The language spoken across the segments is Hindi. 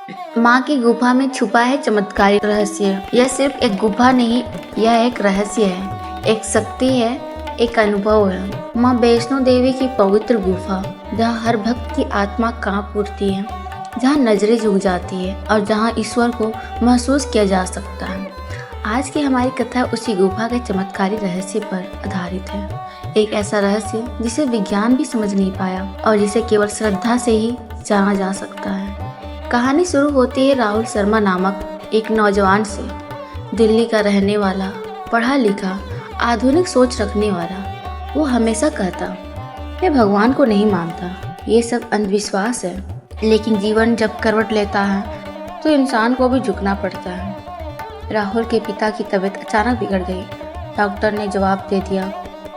माँ की गुफा में छुपा है चमत्कारी रहस्य। यह सिर्फ एक गुफा नहीं, यह एक रहस्य है, एक शक्ति है, एक अनुभव है। माँ वैष्णो देवी की पवित्र गुफा, जहाँ हर भक्त की आत्मा कांप उठती है, जहाँ नजरें झुक जाती है और जहाँ ईश्वर को महसूस किया जा सकता है। आज की हमारी कथा उसी गुफा के चमत्कारी रहस्य पर आधारित है। एक ऐसा रहस्य जिसे विज्ञान भी समझ नहीं पाया और जिसे केवल श्रद्धा से ही जाना जा सकता है। कहानी शुरू होती है राहुल शर्मा नामक एक नौजवान से। दिल्ली का रहने वाला, पढ़ा लिखा, आधुनिक सोच रखने वाला। वो हमेशा कहता, मैं भगवान को नहीं मानता, ये सब अंधविश्वास है। लेकिन जीवन जब करवट लेता है तो इंसान को भी झुकना पड़ता है। राहुल के पिता की तबीयत अचानक बिगड़ गई। डॉक्टर ने जवाब दे दिया।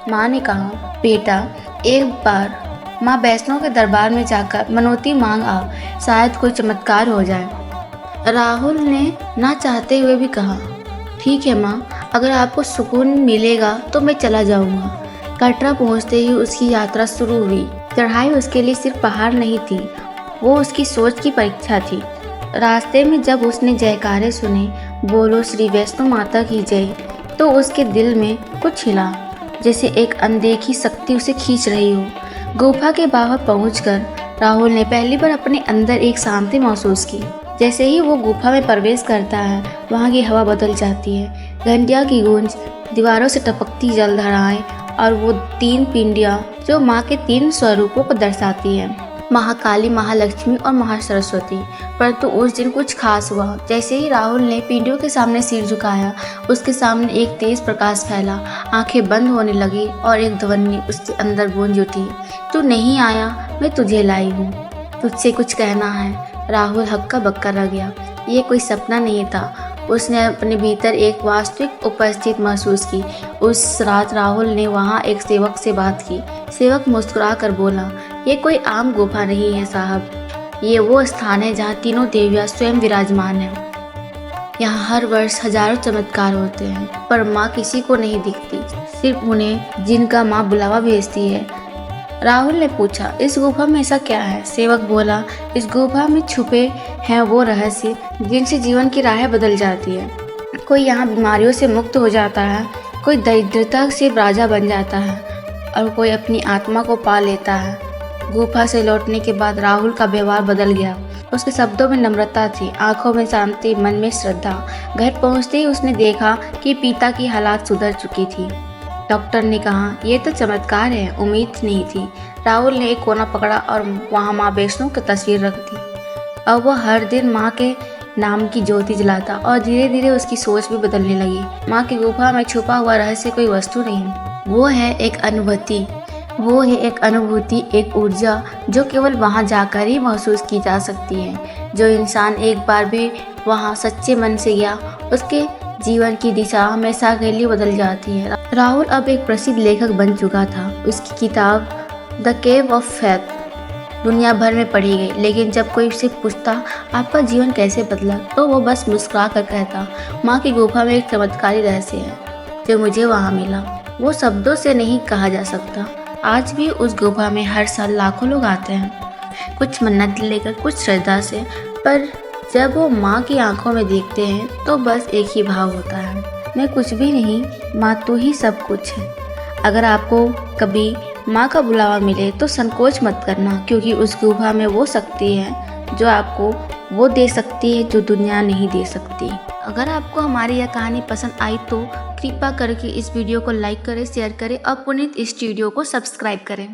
माँ ने कहा, बेटा एक बार माँ वैष्णो के दरबार में जाकर मनौती मांग आओ, शायद कोई चमत्कार हो जाए। राहुल ने ना चाहते हुए भी कहा, ठीक है माँ, अगर आपको सुकून मिलेगा तो मैं चला जाऊंगा। कटरा पहुंचते ही उसकी यात्रा शुरू हुई। चढ़ाई उसके लिए सिर्फ पहाड़ नहीं थी, वो उसकी सोच की परीक्षा थी। रास्ते में जब उसने जयकारे सुने, बोलो श्री वैष्णो माता की जय, तो उसके दिल में कुछ हिला, जैसे एक अनदेखी शक्ति उसे खींच रही हो। गुफा के बाहर पहुंचकर राहुल ने पहली बार अपने अंदर एक शांति महसूस की। जैसे ही वो गुफा में प्रवेश करता है, वहाँ की हवा बदल जाती है। घंटिया की गूंज, दीवारों से टपकती जलधाराएं और वो 3 पिंडियाँ जो माँ के 3 स्वरूपों को दर्शाती है, महाकाली, महालक्ष्मी और महासरस्वती। परंतु उस दिन कुछ खास हुआ। जैसे ही राहुल ने पिंडियों के सामने सिर झुकाया, उसके सामने एक तेज प्रकाश फैला, आंखें बंद होने लगी और एक ध्वनि उसके अंदर गूंज उठी, तू नहीं आया, मैं तुझे लाई हूँ, तुझसे कुछ कहना है। राहुल हक्का बक्का रह गया। ये कोई सपना नहीं था, उसने अपने भीतर एक वास्तविक उपस्थिति महसूस की। उस रात राहुल ने वहाँ एक सेवक से बात की। सेवक मुस्कुरा कर बोला, ये कोई आम गुफा नहीं है साहब, ये वो स्थान है जहाँ तीनों देवियाँ स्वयं विराजमान हैं। यहाँ हर वर्ष हजारों चमत्कार होते हैं, पर माँ किसी को नहीं दिखती, सिर्फ उन्हें जिनका माँ बुलावा भेजती है। राहुल ने पूछा, इस गुफा में ऐसा क्या है? सेवक बोला, इस गुफा में छुपे हैं वो रहस्य जिनसे जीवन की राहें बदल जाती है। कोई यहाँ बीमारियों से मुक्त हो जाता है, कोई दरिद्रता से राजा बन जाता है और कोई अपनी आत्मा को पा लेता है। गुफा से लौटने के बाद राहुल का व्यवहार बदल गया। उसके शब्दों में नम्रता थी, आंखों में शांति, मन में श्रद्धा। घर पहुँचते ही उसने देखा कि पिता की हालात सुधर चुकी थी। डॉक्टर ने कहा, ये तो चमत्कार है, उम्मीद नहीं थी। राहुल ने एक कोना पकड़ा और वहाँ माँ वैष्णो की तस्वीर रख दी। अब वह हर दिन माँ के नाम की ज्योति जलाता और धीरे धीरे उसकी सोच भी बदलने लगी। माँ की गुफा में छुपा हुआ रहस्य कोई वस्तु नहीं, वो है एक अनुभूति। वो है एक अनुभूति, एक ऊर्जा जो केवल वहाँ जाकर ही महसूस की जा सकती है। जो इंसान एक बार भी वहाँ सच्चे मन से गया, उसके जीवन की दिशा हमेशा के लिए बदल जाती है। राहुल अब एक प्रसिद्ध लेखक बन चुका था। उसकी किताब द केव ऑफ फेथ दुनिया भर में पढ़ी गई। लेकिन जब कोई उससे पूछता, आपका जीवन कैसे बदला, तो वो बस मुस्कुरा कर कहता, माँ की गुफा में एक चमत्कारी रहस्य है जो मुझे वहाँ मिला। वो शब्दों से नहीं कहा जा सकता। आज भी उस गुफा में हर साल लाखों लोग आते हैं, कुछ मन्नत लेकर, कुछ श्रद्धा से, पर जब वो माँ की आंखों में देखते हैं तो बस एक ही भाव होता है, मैं कुछ भी नहीं, माँ तू ही सब कुछ है। अगर आपको कभी माँ का बुलावा मिले तो संकोच मत करना, क्योंकि उस गुफा में वो शक्ति है जो आपको वो दे सकती है जो दुनिया नहीं दे सकती। अगर आपको हमारी यह कहानी पसंद आई तो कृपया करके इस वीडियो को लाइक करें, शेयर करें और पुनीत स्टूडियो को सब्सक्राइब करें।